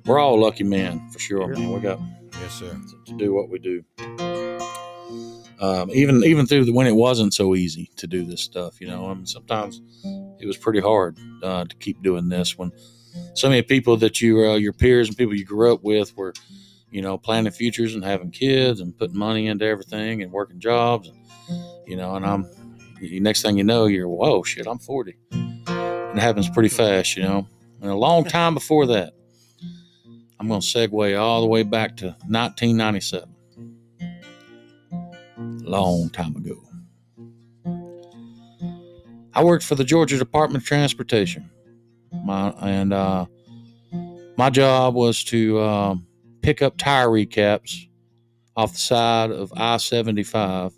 we're all lucky men for sure, man. We got Yes, sir. to do what we do. Even through when it wasn't so easy to do this stuff, I mean, sometimes it was pretty hard to keep doing this when so many people that your peers and people you grew up with were, planning futures and having kids and putting money into everything and working jobs, and next thing you know, you're, whoa, shit, I'm 40. And it happens pretty fast, And a long time before that, I'm going to segue all the way back to 1997. Long time ago. I worked for the Georgia Department of Transportation. My job was to pick up tire recaps off the side of I-75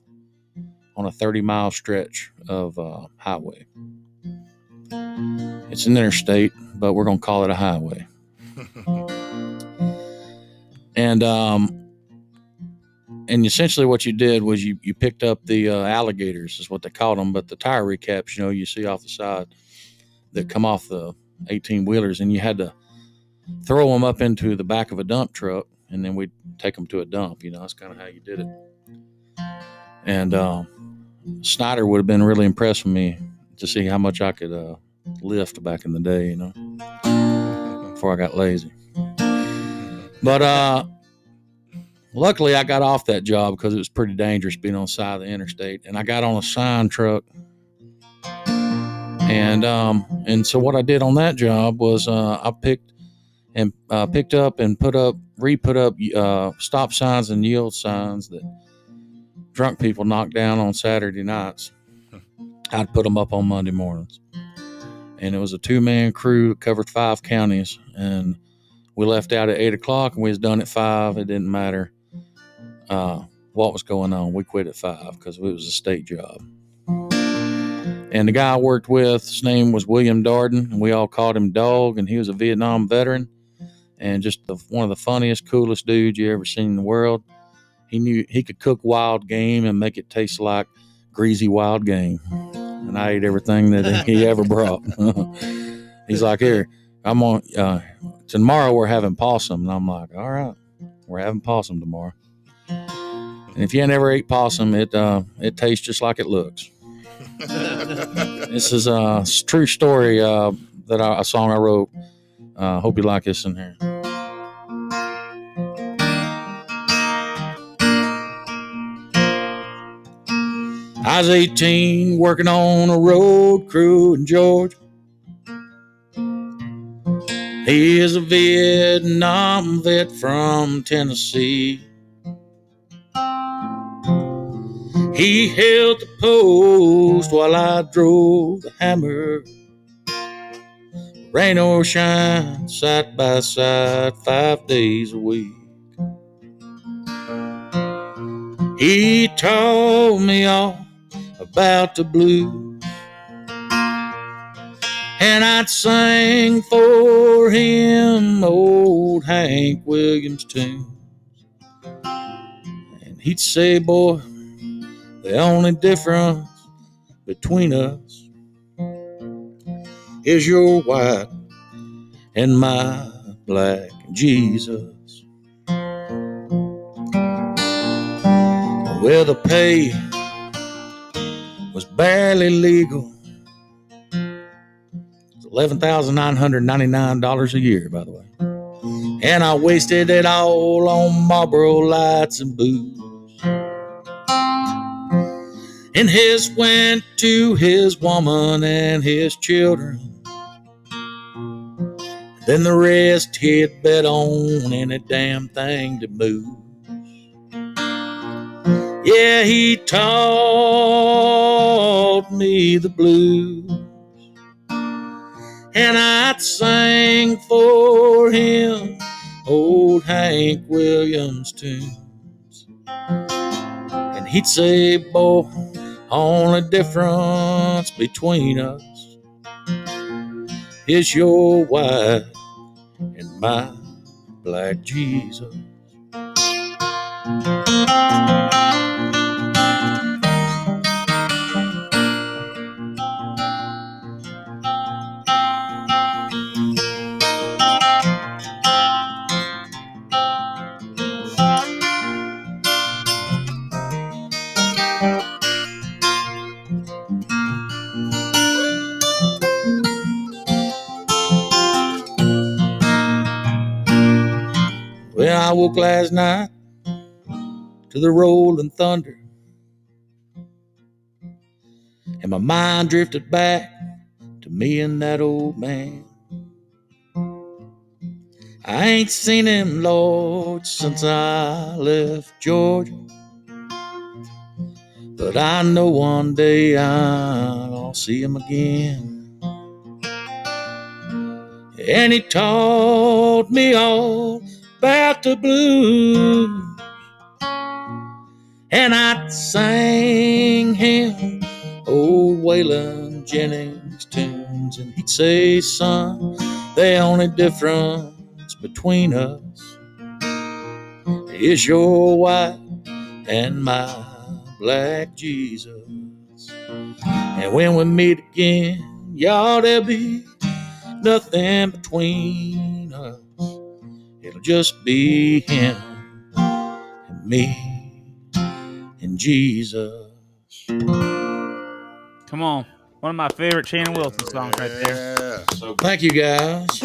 on a 30-mile stretch of highway. It's an interstate, but we're going to call it a highway. And essentially what you did was you picked up the alligators, is what they called them, but the tire recaps, you see off the side that come off the 18-wheelers, and you had to throw them up into the back of a dump truck, and then we'd take them to a dump. That's kind of how you did it. And Snyder would have been really impressed with me to see how much I could lift back in the day, before I got lazy. But luckily I got off that job because it was pretty dangerous being on the side of the interstate, and I got on a sign truck. And so what I did on that job was I picked up and re-put up stop signs and yield signs that drunk people knocked down on Saturday nights. I'd put them up on Monday mornings. And it was a 2-man crew that covered 5 counties, and we left out at 8 o'clock and we was done at 5. It didn't matter what was going on. We quit at 5 because it was a state job. And the guy I worked with, his name was William Darden, and we all called him Dog, and he was a Vietnam veteran and just one of the funniest, coolest dudes you ever seen in the world. He knew he could cook wild game and make it taste like greasy wild game. And I ate everything that he ever brought. He's like, here, I'm on, tomorrow we're having possum. And I'm like, all right, we're having possum tomorrow. And if you ain't ever ate possum, it tastes just like it looks. This is a true story a song I wrote. Hope you like this in here. I was 18 working on a road crew in Georgia. He is a Vietnam vet from Tennessee. He held the post while I drove the hammer. Rain or shine, side by side, 5 days a week. He taught me all about the blues, and I'd sing for him old Hank Williams tunes. And he'd say, boy, the only difference between us is your white and my black Jesus. Well, the pay was barely legal. It was $11,999 a year, by the way. And I wasted it all on Marlboro lights and booze. And his went to his woman and his children. Then the rest he'd bet on any damn thing to move. Yeah, he taught me the blues, and I'd sing for him old Hank Williams tunes. And he'd say, boy, only difference between us is your white and my black Jesus. I woke last night to the rolling thunder, and my mind drifted back to me and that old man. I ain't seen him, Lord, since I left Georgia, but I know one day I'll see him again. And he taught me all about the blues, and I sang him old Waylon Jennings tunes, and he'd say, son, the only difference between us is your white and my black Jesus. And when we meet again, y'all, there'll be nothing between us. It'll just be him and me and Jesus. Come on. One of my favorite Shannon Wilson songs right there. Yeah. So thank you, guys.